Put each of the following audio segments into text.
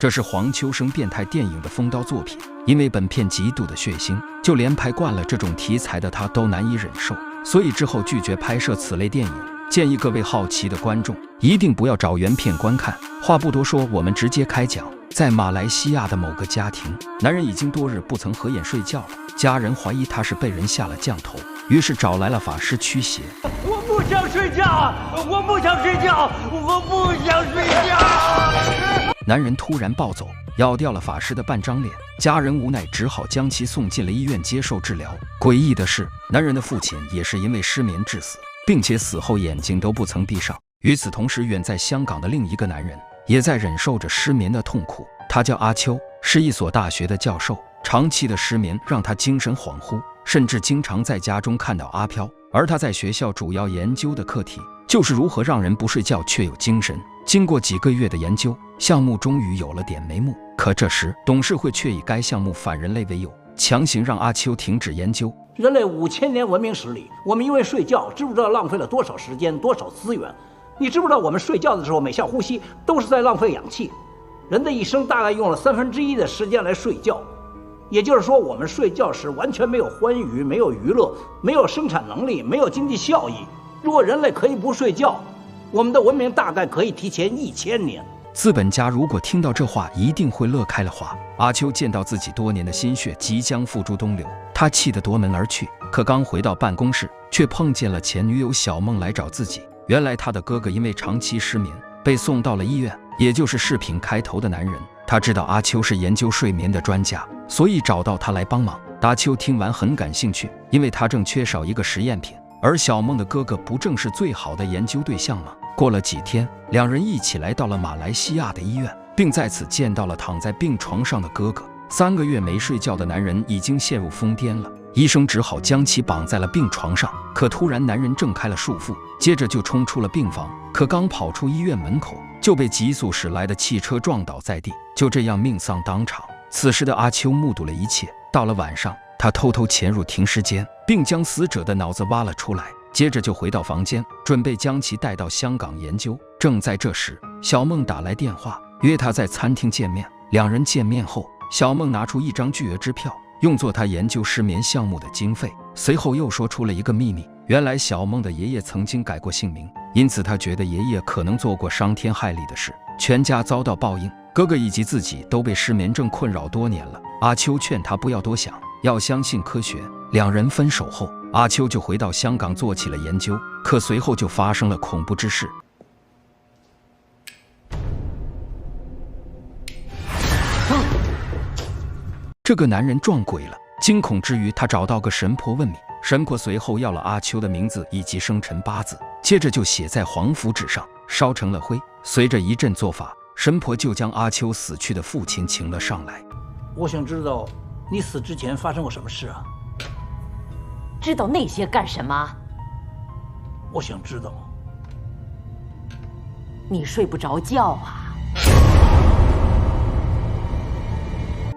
这是黄秋生变态电影的封刀作品，因为本片极度的血腥，就连拍惯了这种题材的他都难以忍受，所以之后拒绝拍摄此类电影。建议各位好奇的观众一定不要找原片观看。话不多说，我们直接开讲。在马来西亚的某个家庭，男人已经多日不曾合眼睡觉了，家人怀疑他是被人下了降头，于是找来了法师驱邪。我不想睡觉，我不想睡觉，我不想睡觉。男人突然暴走，咬掉了法师的半张脸，家人无奈只好将其送进了医院接受治疗。诡异的是，男人的父亲也是因为失眠致死，并且死后眼睛都不曾闭上。与此同时，远在香港的另一个男人也在忍受着失眠的痛苦，他叫阿秋，是一所大学的教授。长期的失眠让他精神恍惚，甚至经常在家中看到阿飘。而他在学校主要研究的课题就是如何让人不睡觉却有精神。经过几个月的研究，项目终于有了点眉目。可这时，董事会却以该项目反人类为由，强行让阿秋停止研究。人类5000年文明史里，我们因为睡觉，知不知道浪费了多少时间、多少资源？你知不知道我们睡觉的时候每下呼吸都是在浪费氧气？人的一生大概用了1/3的时间来睡觉，也就是说，我们睡觉时完全没有欢愉，没有娱乐，没有生产能力，没有经济效益。如果人类可以不睡觉，我们的文明大概可以提前1000年。资本家如果听到这话，一定会乐开了花。阿秋见到自己多年的心血即将付诸东流，他气得夺门而去。可刚回到办公室，却碰见了前女友小梦来找自己。原来他的哥哥因为长期失眠，被送到了医院，也就是视频开头的男人。他知道阿秋是研究睡眠的专家，所以找到他来帮忙。阿秋听完很感兴趣，因为他正缺少一个实验品，而小梦的哥哥不正是最好的研究对象吗？过了几天，两人一起来到了马来西亚的医院，并在此见到了躺在病床上的哥哥。3个月没睡觉的男人已经陷入疯癫了，医生只好将其绑在了病床上。可突然男人挣开了束缚，接着就冲出了病房。可刚跑出医院门口，就被急速驶来的汽车撞倒在地，就这样命丧当场。此时的阿秋目睹了一切。到了晚上，他偷偷潜入停尸间，并将死者的脑子挖了出来，接着就回到房间，准备将其带到香港研究。正在这时，小梦打来电话，约他在餐厅见面。两人见面后，小梦拿出一张巨额支票，用作他研究失眠项目的经费。随后又说出了一个秘密，原来小梦的爷爷曾经改过姓名，因此他觉得爷爷可能做过伤天害理的事，全家遭到报应。哥哥以及自己都被失眠症困扰多年了。阿秋劝他不要多想，要相信科学。两人分手后，阿秋就回到香港做起了研究，可随后就发生了恐怖之事。这个男人撞鬼了，惊恐之余，他找到个神婆问米。神婆随后要了阿秋的名字以及生辰八字，接着就写在黄符纸上，烧成了灰。随着一阵做法，神婆就将阿秋死去的父亲请了上来。我想知道你死之前发生过什么事啊？知道那些干什么？我想知道。你睡不着觉啊？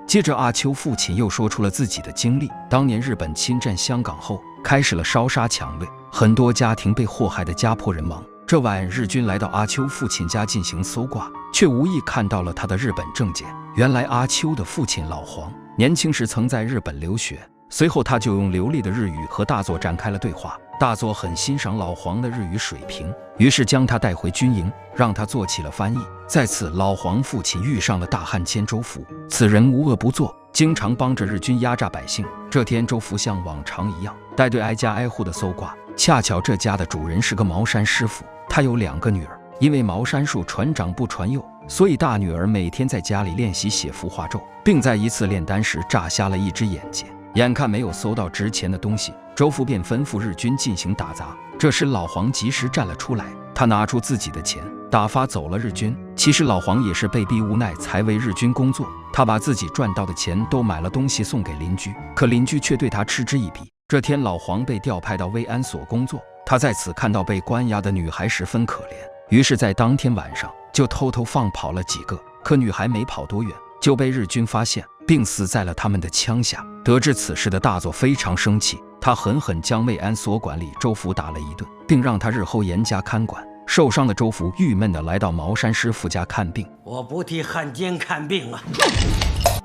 接着阿秋父亲又说出了自己的经历。当年日本侵占香港后，开始了烧杀抢掠，很多家庭被祸害的家破人亡。这晚日军来到阿秋父亲家进行搜刮，却无意看到了他的日本证件。原来阿秋的父亲老黄年轻时曾在日本留学，随后他就用流利的日语和大佐展开了对话。大佐很欣赏老黄的日语水平，于是将他带回军营，让他做起了翻译。在此，老黄父亲遇上了大汉奸周福，此人无恶不作，经常帮着日军压榨百姓。这天，周福像往常一样带队挨家挨户的搜刮，恰巧这家的主人是个茅山师傅，他有2个女儿。因为茅山术传长不传幼，所以大女儿每天在家里练习写符画咒，并在一次炼丹时炸瞎了一只眼睛。眼看没有搜到值钱的东西，周福便吩咐日军进行打砸。这时老黄及时站了出来，他拿出自己的钱打发走了日军。其实老黄也是被逼无奈才为日军工作，他把自己赚到的钱都买了东西送给邻居，可邻居却对他嗤之以鼻。这天老黄被调派到慰安所工作，他在此看到被关押的女孩十分可怜，于是在当天晚上就偷偷放跑了几个。可女孩没跑多远就被日军发现，并死在了他们的枪下。得知此事的大佐非常生气，他狠狠将慰安所管理周福打了一顿，并让他日后严加看管。受伤的周福郁闷地来到茅山师傅家看病。我不替汉奸看病啊！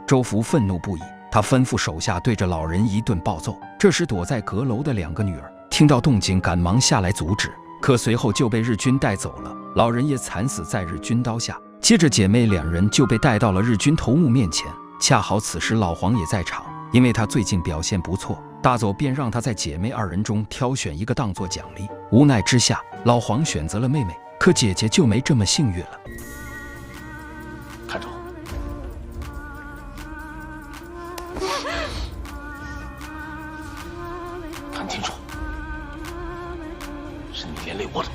周福愤怒不已，他吩咐手下对着老人一顿暴揍。这时躲在阁楼的2个女儿听到动静，赶忙下来阻止，可随后就被日军带走了。老人也惨死在日军刀下。接着姐妹2人就被带到了日军头目面前，恰好此时老黄也在场，因为他最近表现不错，大佐便让他在姐妹2人中挑选一个当作奖励。无奈之下，老黄选择了妹妹，可姐姐就没这么幸运了。看着我，看清楚，是你连累我的。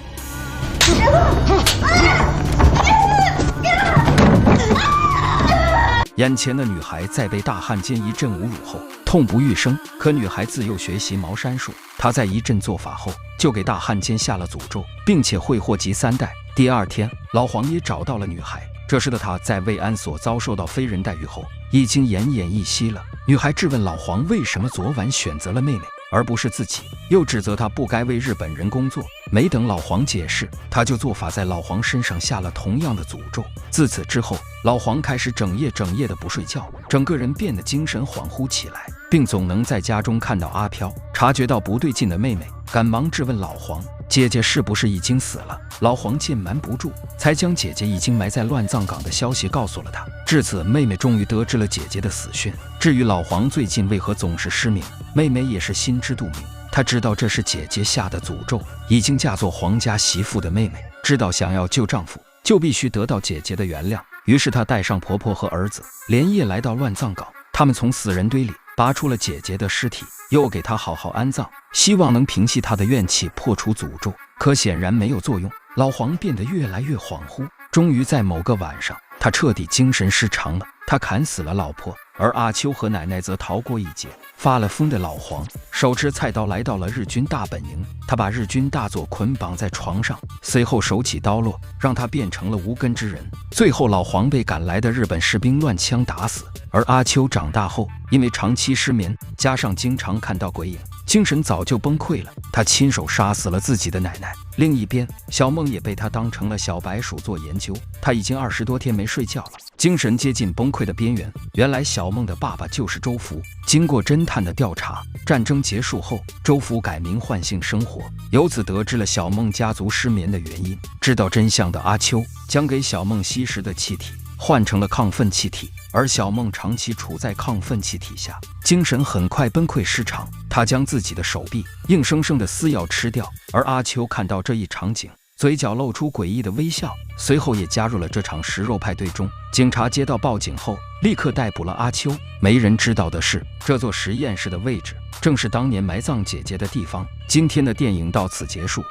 眼前的女孩在被大汉奸一阵侮辱后痛不欲生，可女孩自幼学习茅山术，她在一阵做法后就给大汉奸下了诅咒，并且会祸及3代。第2天，老黄也找到了女孩，这时的他在慰安所遭受到非人待遇后已经奄奄一息了。女孩质问老黄为什么昨晚选择了妹妹而不是自己，又指责他不该为日本人工作。没等老黄解释，他就做法在老黄身上下了同样的诅咒。自此之后，老黄开始整夜的不睡觉，整个人变得精神恍惚起来，并总能在家中看到阿飘。察觉到不对劲的妹妹赶忙质问老黄，姐姐是不是已经死了？老黄见瞒不住，才将姐姐已经埋在乱葬岗的消息告诉了他。至此，妹妹终于得知了姐姐的死讯。至于老黄最近为何总是失眠，妹妹也是心知肚明。她知道这是姐姐下的诅咒。已经嫁作皇家媳妇的妹妹知道，想要救丈夫就必须得到姐姐的原谅。于是她带上婆婆和儿子，连夜来到乱葬岗。他们从死人堆里拔出了姐姐的尸体，又给她好好安葬，希望能平息她的怨气，破除诅咒。可显然没有作用，老黄变得越来越恍惚。终于在某个晚上，他彻底精神失常了。他砍死了老婆，而阿秋和奶奶则逃过一劫。发了疯的老黄手持菜刀来到了日军大本营，他把日军大佐捆绑在床上，随后手起刀落，让他变成了无根之人。最后老黄被赶来的日本士兵乱枪打死。而阿秋长大后，因为长期失眠，加上经常看到鬼影，精神早就崩溃了。他亲手杀死了自己的奶奶。另一边，小梦也被他当成了小白鼠做研究。他已经20多天没睡觉了，精神接近崩溃的边缘。原来小梦的爸爸就是周福。经过侦探的调查，战争结束后，周福改名换姓生活，由此得知了小梦家族失眠的原因。知道真相的阿秋将给小梦吸食的气体换成了亢奋气体，而小梦长期处在亢奋气体下，精神很快崩溃失常。他将自己的手臂硬生生的撕咬吃掉，而阿秋看到这一场景，嘴角露出诡异的微笑，随后也加入了这场食肉派对中。警察接到报警后，立刻逮捕了阿秋。没人知道的是，这座实验室的位置正是当年埋葬姐姐的地方。今天的电影到此结束。